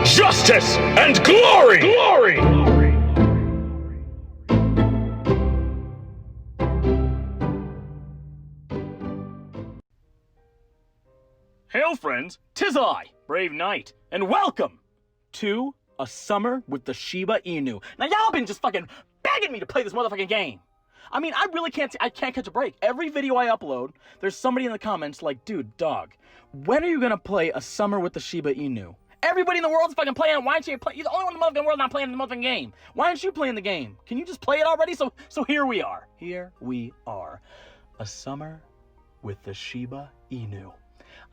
justice, and glory! Hail, friends! 'Tis I, Brave Knight, and welcome to A Summer with the Shiba Inu. Now, y'all been just fucking begging me to play this motherfucking game. I mean, I really can't catch a break. Every video I upload, there's somebody in the comments like, dude, dog, when are you gonna play A Summer with the Shiba Inu? Everybody in the world's fucking playing it. Why aren't you playing? You're the only one in the motherfucking world not playing the motherfucking game. Why aren't you playing the game? Can you just play it already? So here we are. Here we are. A Summer with the Shiba Inu.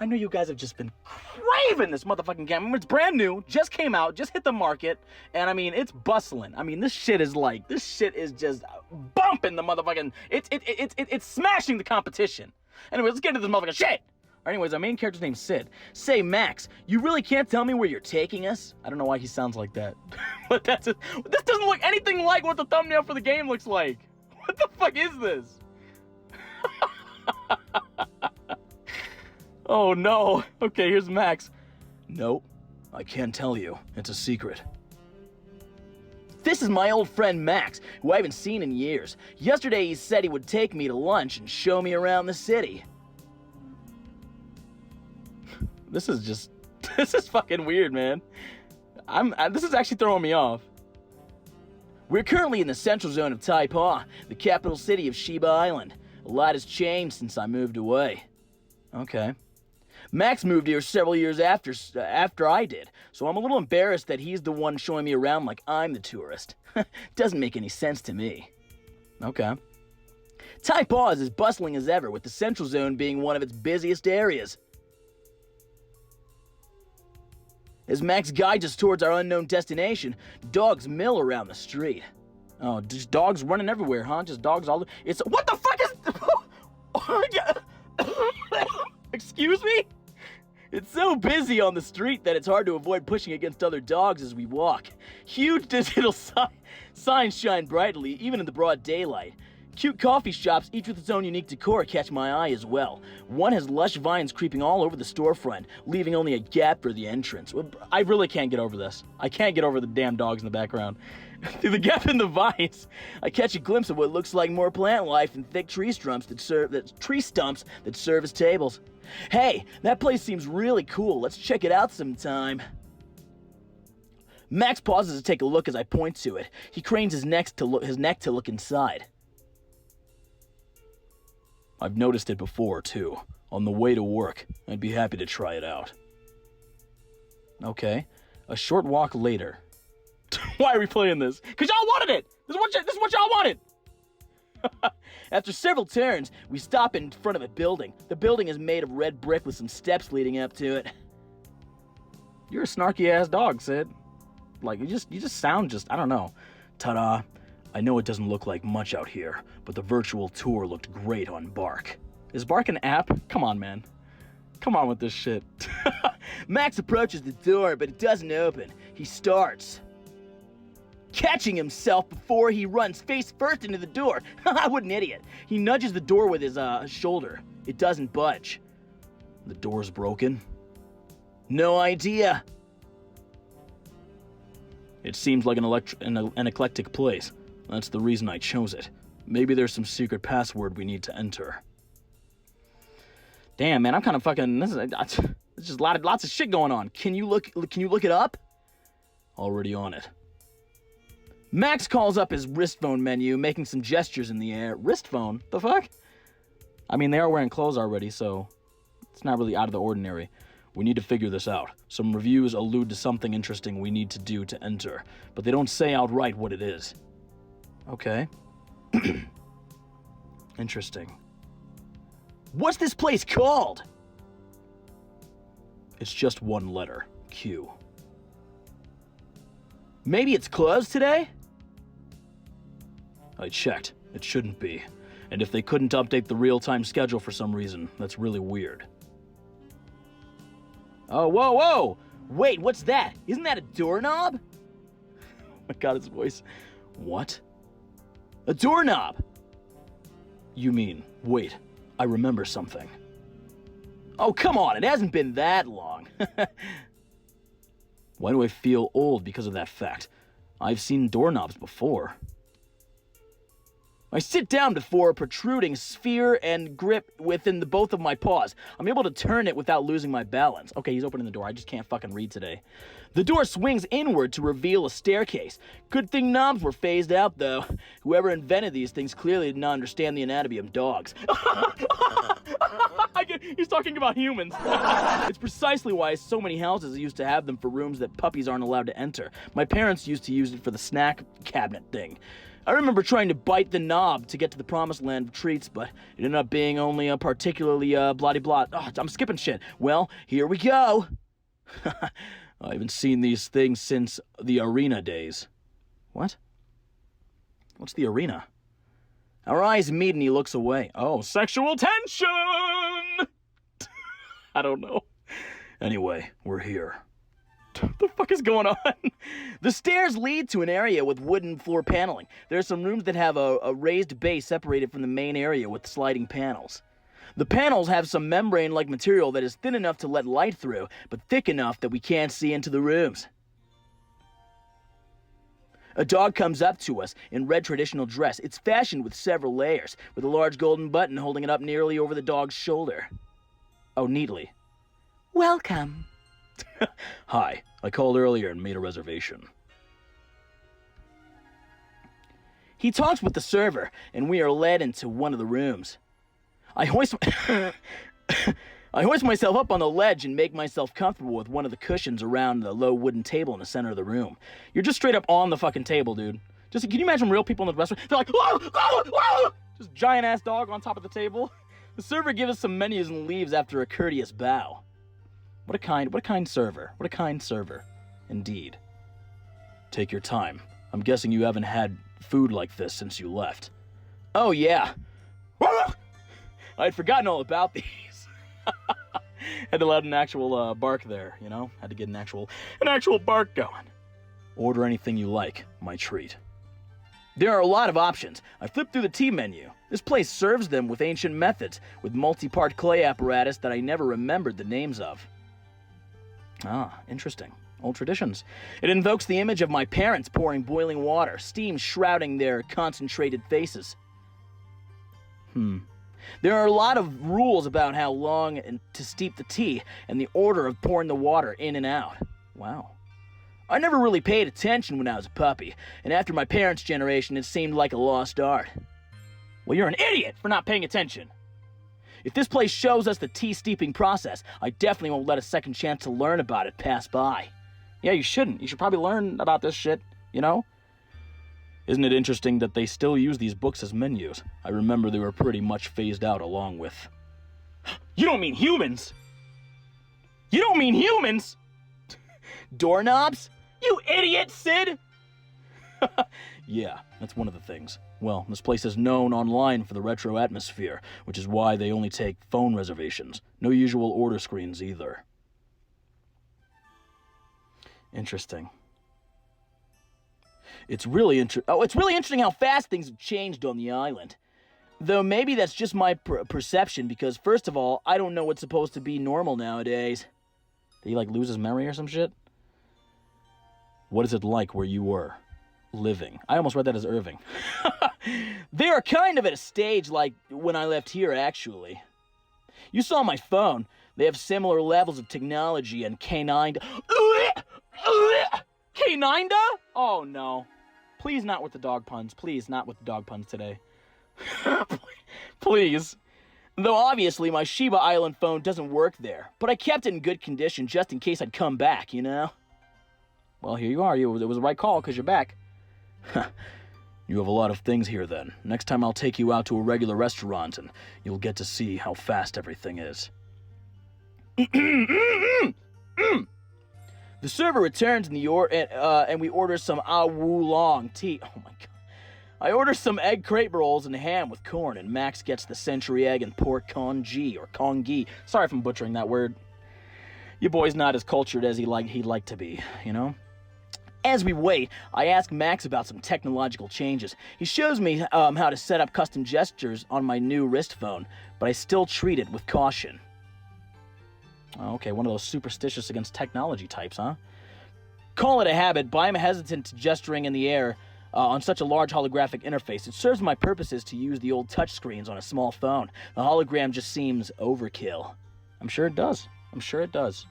I know you guys have just been craving this motherfucking game. I mean, it's brand new, just came out, just hit the market, and I mean, it's bustling. I mean, this shit is just bumping the motherfucking, it's smashing the competition. Anyway, let's get into this motherfucking shit. Anyways, our main character's name's Sid. Say, Max, you really can't tell me where you're taking us? I don't know why he sounds like that, but this doesn't look anything like what the thumbnail for the game looks like. What the fuck is this? Oh no. Okay, here's Max. Nope, I can't tell you. It's a secret. This is my old friend Max, who I haven't seen in years. Yesterday he said he would take me to lunch and show me around the city. This is fucking weird, man. This is actually throwing me off. We're currently in the central zone of Taipa, the capital city of Shiba Island. A lot has changed since I moved away. Okay. Max moved here several years after I did, so I'm a little embarrassed that he's the one showing me around like I'm the tourist. Doesn't make any sense to me. Okay. Taipa is as bustling as ever, with the central zone being one of its busiest areas. As Max guides us towards our unknown destination, dogs mill around the street. Oh, just dogs running everywhere, huh? Just dogs all... It's... What the fuck is... Excuse me? It's so busy on the street that it's hard to avoid pushing against other dogs as we walk. Huge digital signs shine brightly, even in the broad daylight. Cute coffee shops, each with its own unique decor, catch my eye as well. One has lush vines creeping all over the storefront, leaving only a gap for the entrance. I really can't get over this. I can't get over the damn dogs in the background. Through the gap in the vines, I catch a glimpse of what looks like more plant life and thick tree stumps that serve as tables. Hey, that place seems really cool. Let's check it out sometime. Max pauses to take a look as I point to it. He cranes his neck to look inside. I've noticed it before, too. On the way to work, I'd be happy to try it out. Okay. A short walk later. Why are we playing this? Because y'all wanted it! This is what y'all wanted! After several turns, we stop in front of a building. The building is made of red brick with some steps leading up to it. You're a snarky-ass dog, Sid. Like, you just sound I don't know. Ta-da. I know it doesn't look like much out here, but the virtual tour looked great on Bark. Is Bark an app? Come on, man. Come on with this shit. Max approaches the door, but it doesn't open. He starts, catching himself before he runs face first into the door. What an idiot. He nudges the door with his shoulder. It doesn't budge. The door's broken? No idea. It seems like an eclectic place. That's the reason I chose it. Maybe there's some secret password we need to enter. Damn, man, I'm kind of fucking... It's just lots of shit going on. Can you look it up? Already on it. Max calls up his wrist phone menu, making some gestures in the air. Wrist phone? The fuck? I mean, they are wearing clothes already, so it's not really out of the ordinary. We need to figure this out. Some reviews allude to something interesting we need to do to enter, but they don't say outright what it is. Okay. Interesting. What's this place called? It's just one letter. Q. Maybe it's closed today? I checked. It shouldn't be. And if they couldn't update the real-time schedule for some reason, that's really weird. Oh, whoa! Wait, what's that? Isn't that a doorknob? Oh my god, his voice. What? A doorknob! You mean, wait, I remember something. Oh, come on, it hasn't been that long. Why do I feel old because of that fact? I've seen doorknobs before. I sit down before a protruding sphere and grip within both of my paws. I'm able to turn it without losing my balance. Okay, he's opening the door. I just can't fucking read today. The door swings inward to reveal a staircase. Good thing knobs were phased out, though. Whoever invented these things clearly did not understand the anatomy of dogs. He's talking about humans. It's precisely why so many houses used to have them for rooms that puppies aren't allowed to enter. My parents used to use it for the snack cabinet thing. I remember trying to bite the knob to get to the promised land of treats, but it ended up being only a particularly blah-de-blah. Oh, I'm skipping shit. Well, here we go. I haven't seen these things since the arena days. What? What's the arena? Our eyes meet and he looks away. Oh, sexual tension! I don't know. Anyway, we're here. What the fuck is going on? The stairs lead to an area with wooden floor paneling. There are some rooms that have a raised base separated from the main area with sliding panels. The panels have some membrane-like material that is thin enough to let light through, but thick enough that we can't see into the rooms. A dog comes up to us in red traditional dress. It's fashioned with several layers, with a large golden button holding it up nearly over the dog's shoulder. Oh, neatly. Welcome. Hi, I called earlier and made a reservation. He talks with the server, and we are led into one of the rooms. I hoist myself up on the ledge and make myself comfortable with one of the cushions around the low wooden table in the center of the room. You're just straight up on the fucking table, dude. Can you imagine real people in the restaurant? They're like, whoa, whoa, whoa! Just giant-ass dog on top of the table. The server gives us some menus and leaves after a courteous bow. What a kind server. What a kind server. Indeed. Take your time. I'm guessing you haven't had food like this since you left. Oh, yeah. I had forgotten all about these. Had to let an actual bark there, you know? Had to get an actual bark going. Order anything you like, my treat. There are a lot of options. I flipped through the tea menu. This place serves them with ancient methods, with multi-part clay apparatus that I never remembered the names of. Ah, interesting. Old traditions. It invokes the image of my parents pouring boiling water, steam shrouding their concentrated faces. There are a lot of rules about how long to steep the tea and the order of pouring the water in and out. Wow. I never really paid attention when I was a puppy, and after my parents' generation, it seemed like a lost art. Well, you're an idiot for not paying attention. If this place shows us the tea steeping process, I definitely won't let a second chance to learn about it pass by. Yeah, you shouldn't. You should probably learn about this shit, you know? Isn't it interesting that they still use these books as menus? I remember they were pretty much phased out along with... You don't mean humans! You don't mean humans! Doorknobs? You idiot, Sid! Yeah, that's one of the things. Well, this place is known online for the retro atmosphere, which is why they only take phone reservations. No usual order screens either. Interesting. It's really interesting how fast things have changed on the island. Though maybe that's just my perception, because first of all, I don't know what's supposed to be normal nowadays. Did he, lose his memory or some shit? What is it like where you were? Living. I almost read that as Irving. They are kind of at a stage like when I left here, actually. You saw my phone. They have similar levels of technology and canine... Canine? Oh, no. Please not with the dog puns. Please not with the dog puns today. Please. Though obviously my Shiba Island phone doesn't work there, but I kept it in good condition just in case I'd come back, you know? Well, here you are. It was the right call because you're back. You have a lot of things here then. Next time I'll take you out to a regular restaurant and you'll get to see how fast everything is. The server returns and we order some oolong tea. Oh my god. I order some egg crepe rolls and ham with corn, and Max gets the century egg and pork congee or congee. Sorry if I'm butchering that word. Your boy's not as cultured as he'd like to be, you know? As we wait, I ask Max about some technological changes. He shows me how to set up custom gestures on my new wrist phone, but I still treat it with caution. Oh, okay, one of those superstitious against technology types, huh? Call it a habit, but I'm hesitant to gesturing in the air on such a large holographic interface. It serves my purposes to use the old touchscreens on a small phone. The hologram just seems overkill. I'm sure it does. I'm sure it does.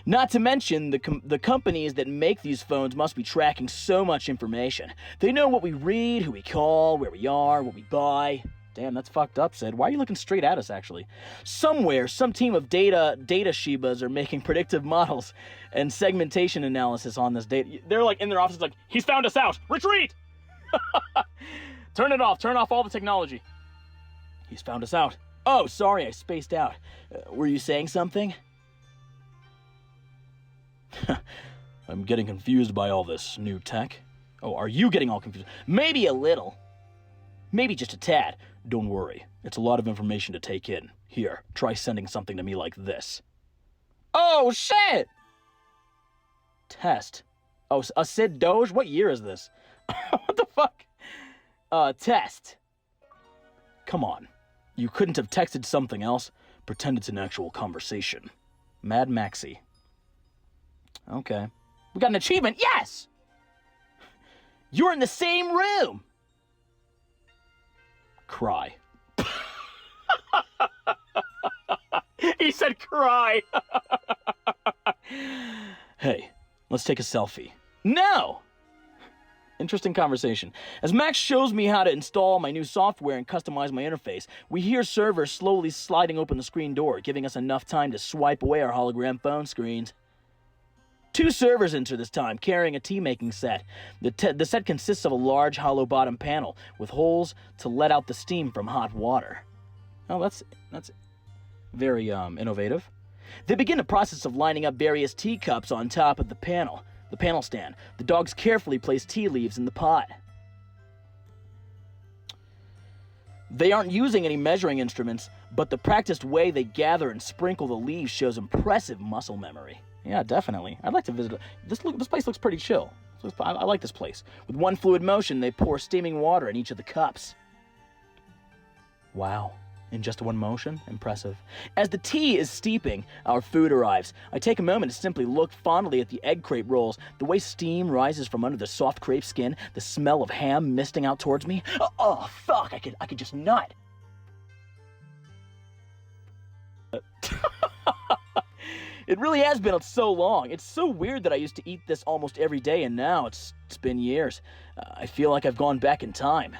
Not to mention, the companies that make these phones must be tracking so much information. They know what we read, who we call, where we are, what we buy. Damn, that's fucked up, Sid. Why are you looking straight at us, actually? Somewhere, some team of data Shibas are making predictive models and segmentation analysis on this data. They're like in their offices like, he's found us out! Retreat! Turn it off. Turn off all the technology. He's found us out. Oh, sorry, I spaced out. Were you saying something? I'm getting confused by all this new tech. Oh, are you getting all confused? Maybe a little. Maybe just a tad. Don't worry. It's a lot of information to take in. Here, try sending something to me like this. Oh, shit! Test. Oh, a Sid Doge? What year is this? What the fuck? Test. Come on. You couldn't have texted something else? Pretend it's an actual conversation. Mad Maxi. Okay. We got an achievement. Yes! You're in the same room! Cry. He said cry. Hey, let's take a selfie. No! Interesting conversation. As Max shows me how to install my new software and customize my interface, we hear server slowly sliding open the screen door, giving us enough time to swipe away our hologram phone screens. 2 servers enter this time, carrying a tea-making set. The set consists of a large hollow bottom panel with holes to let out the steam from hot water. Oh, that's very innovative. They begin the process of lining up various teacups on top of the panel stand. The dogs carefully place tea leaves in the pot. They aren't using any measuring instruments, but the practiced way they gather and sprinkle the leaves shows impressive muscle memory. Yeah, definitely. I'd like to visit. This place looks pretty chill. I like this place. With one fluid motion, they pour steaming water in each of the cups. Wow. In just one motion? Impressive. As the tea is steeping, our food arrives. I take a moment to simply look fondly at the egg crepe rolls. The way steam rises from under the soft crepe skin, the smell of ham misting out towards me. Oh, fuck, I could just nut. It really has been so long. It's so weird that I used to eat this almost every day, and now it's been years. I feel like I've gone back in time.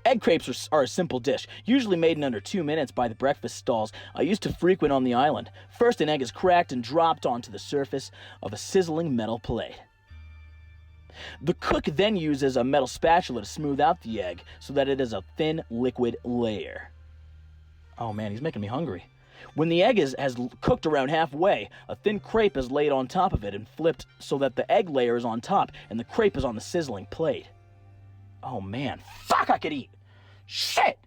Egg crepes are a simple dish, usually made in under 2 minutes by the breakfast stalls I used to frequent on the island. First, an egg is cracked and dropped onto the surface of a sizzling metal plate. The cook then uses a metal spatula to smooth out the egg so that it is a thin liquid layer. Oh man, he's making me hungry. When the egg has cooked around halfway, a thin crepe is laid on top of it and flipped so that the egg layer is on top and the crepe is on the sizzling plate. Oh man, fuck, I could eat! Shit!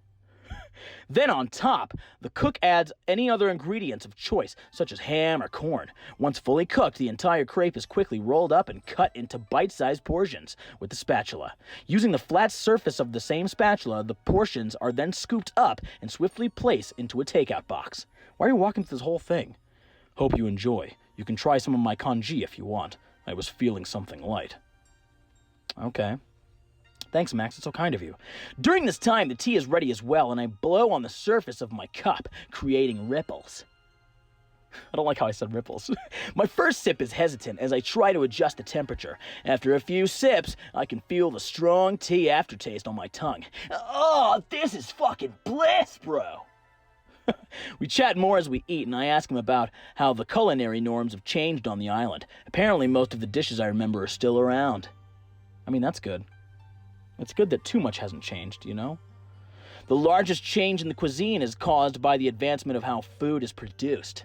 Then on top, the cook adds any other ingredients of choice, such as ham or corn. Once fully cooked, the entire crepe is quickly rolled up and cut into bite-sized portions with the spatula. Using the flat surface of the same spatula, the portions are then scooped up and swiftly placed into a takeout box. Why are you walking through this whole thing? Hope you enjoy. You can try some of my congee if you want. I was feeling something light. Okay. Thanks, Max. It's so kind of you. During this time, the tea is ready as well, and I blow on the surface of my cup, creating ripples. I don't like how I said ripples. My first sip is hesitant as I try to adjust the temperature. After a few sips, I can feel the strong tea aftertaste on my tongue. Oh, this is fucking bliss, bro. We chat more as we eat, and I ask him about how the culinary norms have changed on the island. Apparently, most of the dishes I remember are still around. I mean, that's good. It's good that too much hasn't changed, you know? The largest change in the cuisine is caused by the advancement of how food is produced.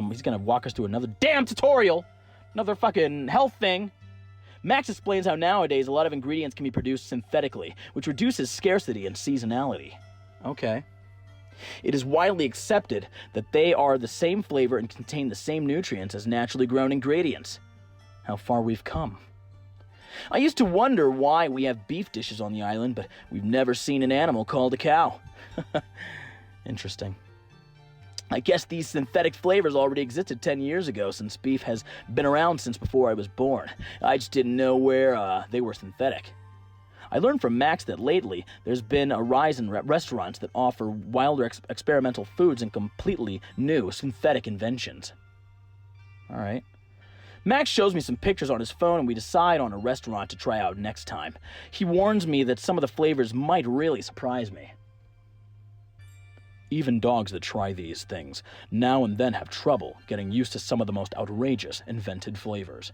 He's gonna walk us through another damn tutorial! Another fucking health thing! Max explains how nowadays a lot of ingredients can be produced synthetically, which reduces scarcity and seasonality. Okay. It is widely accepted that they are the same flavor and contain the same nutrients as naturally grown ingredients. How far we've come. I used to wonder why we have beef dishes on the island, but we've never seen an animal called a cow. Interesting. I guess these synthetic flavors already existed 10 years ago, since beef has been around since before I was born. I just didn't know where they were synthetic. I learned from Max that lately there's been a rise in restaurants that offer wilder experimental foods and completely new synthetic inventions. Alright. Max shows me some pictures on his phone and we decide on a restaurant to try out next time. He warns me that some of the flavors might really surprise me. Even dogs that try these things now and then have trouble getting used to some of the most outrageous invented flavors.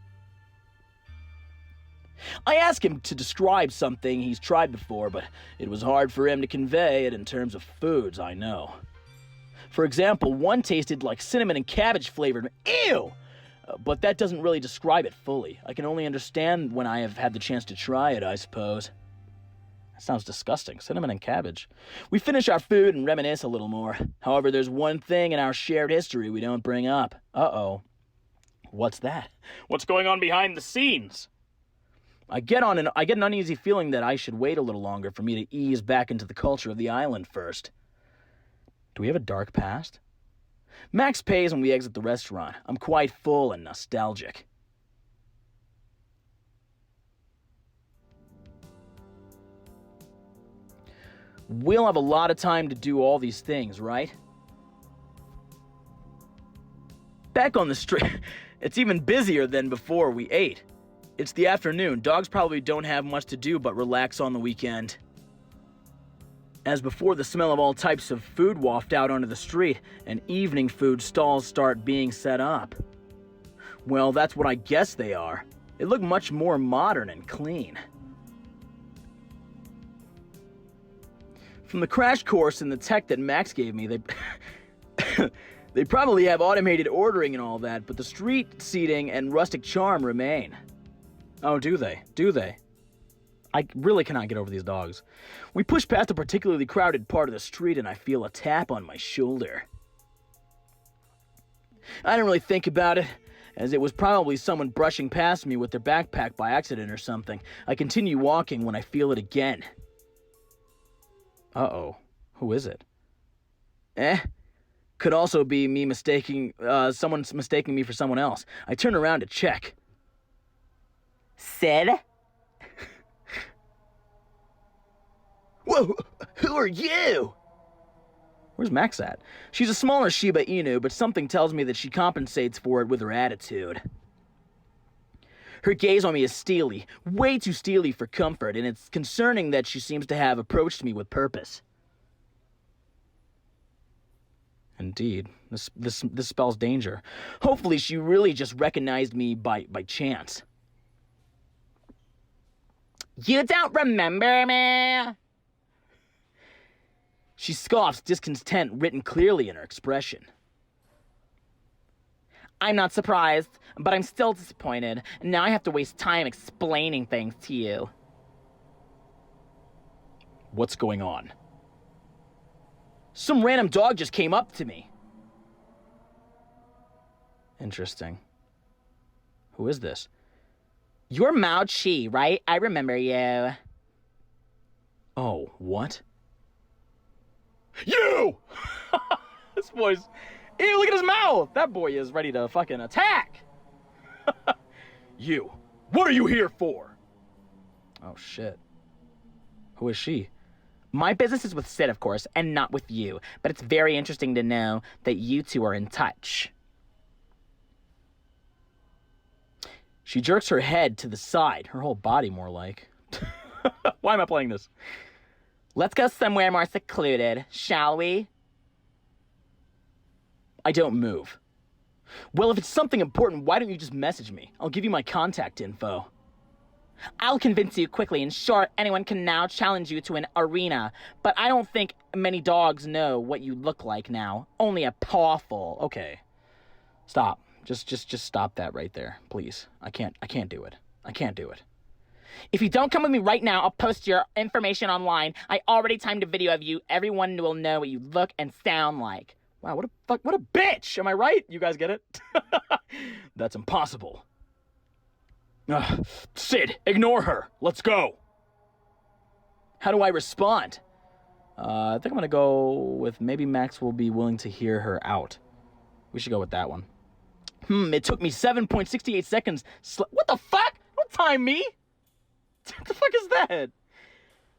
I asked him to describe something he's tried before, but it was hard for him to convey it in terms of foods I know. For example, one tasted like cinnamon and cabbage flavored. Ew! But that doesn't really describe it fully. I can only understand when I have had the chance to try it, I suppose. That sounds disgusting. Cinnamon and cabbage. We finish our food and reminisce a little more. However, there's one thing in our shared history we don't bring up. Uh-oh. What's that? What's going on behind the scenes? I get an uneasy feeling that I should wait a little longer for me to ease back into the culture of the island first. Do we have a dark past? Max pays when we exit the restaurant. I'm quite full and nostalgic. We'll have a lot of time to do all these things, right? Back on the street, it's even busier than before we ate. It's the afternoon. Dogs probably don't have much to do but relax on the weekend. As before, the smell of all types of food waft out onto the street, and evening food stalls start being set up. Well, that's what I guess they are. They look much more modern and clean. From the crash course in the tech that Max gave me, they probably have automated ordering and all that, but the street seating and rustic charm remain. Oh, do they? Do they? I really cannot get over these dogs. We push past a particularly crowded part of the street and I feel a tap on my shoulder. I didn't really think about it, as it was probably someone brushing past me with their backpack by accident or something. I continue walking when I feel it again. Uh-oh. Who is it? Could also be me someone's mistaking me for someone else. I turn around to check. Sid? Whoa, who are you? Where's Max at? She's a smaller Shiba Inu, but something tells me that she compensates for it with her attitude. Her gaze on me is steely, way too steely for comfort, and it's concerning that she seems to have approached me with purpose. Indeed, this spells danger. Hopefully she really just recognized me by chance. You don't remember me? She scoffs, discontent written clearly in her expression. I'm not surprised, but I'm still disappointed. Now I have to waste time explaining things to you. What's going on? Some random dog just came up to me. Interesting. Who is this? You're Mao Chi, right? I remember you. Oh, what? You! This boy's... Ew, look at his mouth! That boy is ready to fucking attack! You, what are you here for? Oh, shit. Who is she? My business is with Sid, of course, and not with you. But it's very interesting to know that you two are in touch. She jerks her head to the side, her whole body more like. Why am I playing this? Let's go somewhere more secluded, shall we? I don't move. Well, if it's something important, why don't you just message me? I'll give you my contact info. I'll convince you quickly. In short, anyone can now challenge you to an arena. But I don't think many dogs know what you look like now. Only a pawful. Okay. Stop. Just stop that right there, please. I can't do it. I can't do it. If you don't come with me right now, I'll post your information online. I already timed a video of you. Everyone will know what you look and sound like. Wow, what a bitch! Am I right? You guys get it? That's impossible. Sid, ignore her. Let's go. How do I respond? I think I'm gonna go with maybe Max will be willing to hear her out. We should go with that one. It took me 7.68 seconds. What the fuck? Don't time me. What the fuck is that?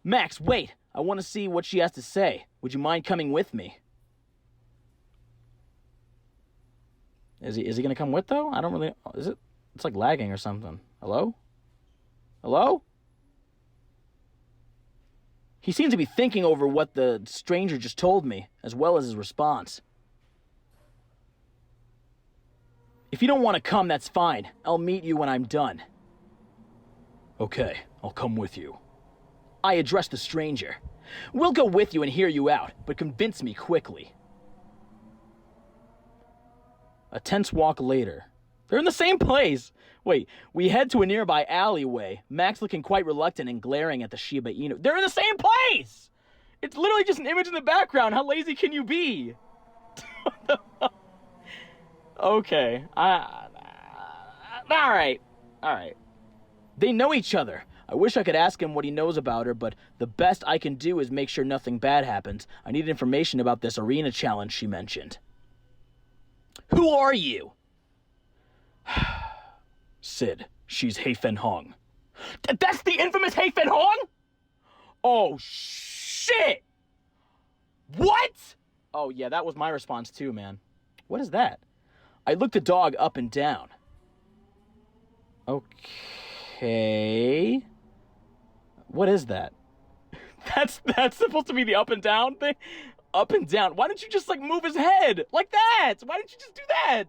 Max, wait. I want to see what she has to say. Would you mind coming with me? Is he gonna come with, though? I don't really... Is it? It's like lagging or something. Hello? Hello? He seems to be thinking over what the stranger just told me, as well as his response. If you don't want to come, that's fine. I'll meet you when I'm done. Okay, I'll come with you. I address the stranger. We'll go with you and hear you out, but convince me quickly. A tense walk later. They're in the same place! Wait, we head to a nearby alleyway, Max looking quite reluctant and glaring at the Shiba Inu. They're in the same place! It's literally just an image in the background. How lazy can you be? Okay. Alright. Alright. They know each other. I wish I could ask him what he knows about her, but the best I can do is make sure nothing bad happens. I need information about this arena challenge she mentioned. Who are you? Sid. She's Hei-Fen Hong. That's the infamous Hei-Fen Hong? Oh, shit! What? Oh, yeah, that was my response too, man. What is that? I looked the dog up and down. Okay. What is that? That's supposed to be the up and down thing? Up and down. Why didn't you just, like, move his head? Like that! Why didn't you just do that?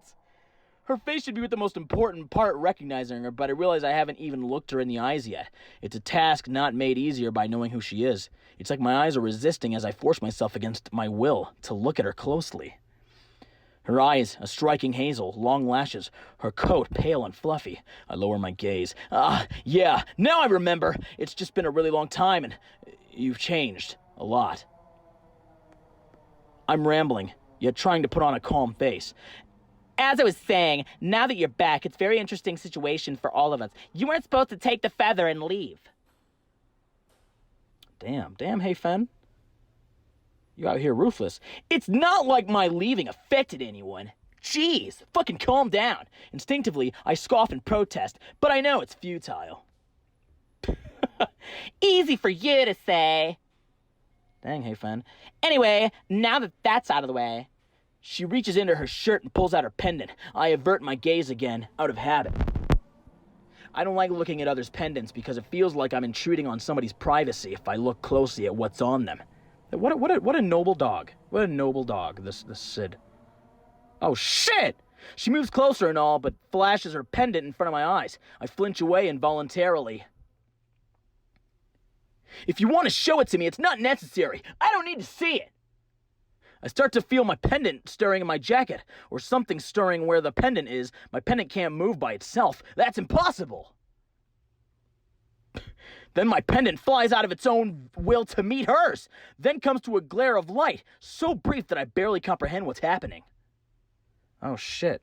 Her face should be with the most important part, recognizing her, but I realize I haven't even looked her in the eyes yet. It's a task not made easier by knowing who she is. It's like my eyes are resisting as I force myself against my will to look at her closely. Her eyes, a striking hazel, long lashes, her coat pale and fluffy. I lower my gaze. Yeah, now I remember. It's just been a really long time, and you've changed. A lot. I'm rambling, yet trying to put on a calm face. As I was saying, now that you're back, it's a very interesting situation for all of us. You weren't supposed to take the feather and leave. Damn, Hei-Fen. You out here ruthless. It's not like my leaving affected anyone. Jeez, fucking calm down. Instinctively, I scoff and protest, but I know it's futile. Easy for you to say. Dang, Hei-Fen. Anyway, now that that's out of the way. She reaches into her shirt and pulls out her pendant. I avert my gaze again, out of habit. I don't like looking at others' pendants because it feels like I'm intruding on somebody's privacy if I look closely at what's on them. What a noble dog. What a noble dog, this Sid. Oh, shit! She moves closer and all, but flashes her pendant in front of my eyes. I flinch away involuntarily. If you want to show it to me, it's not necessary. I don't need to see it. I start to feel my pendant stirring in my jacket, or something stirring where the pendant is. My pendant can't move by itself. That's impossible. Then my pendant flies out of its own will to meet hers, then comes to a glare of light, so brief that I barely comprehend what's happening. Oh shit.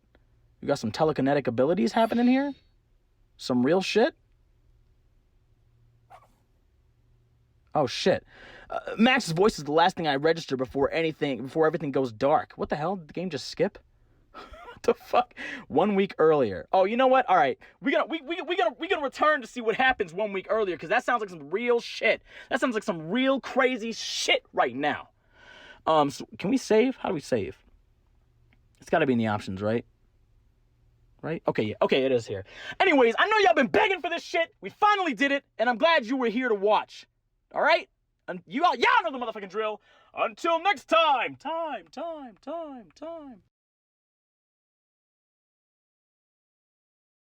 You got some telekinetic abilities happening here? Some real shit? Oh shit. Max's voice is the last thing I register before everything goes dark. What the hell? Did the game just skip? What the fuck? 1 week earlier. Oh, you know what? All right, we gotta return to see what happens 1 week earlier, because that sounds like some real shit. That sounds like some real crazy shit right now. So can we save? How do we save? It's got to be in the options, right? Right? Okay, yeah. Okay, it is here. Anyways, I know y'all been begging for this shit. We finally did it, and I'm glad you were here to watch. All right? And y'all know the motherfucking drill. Until next time. Time.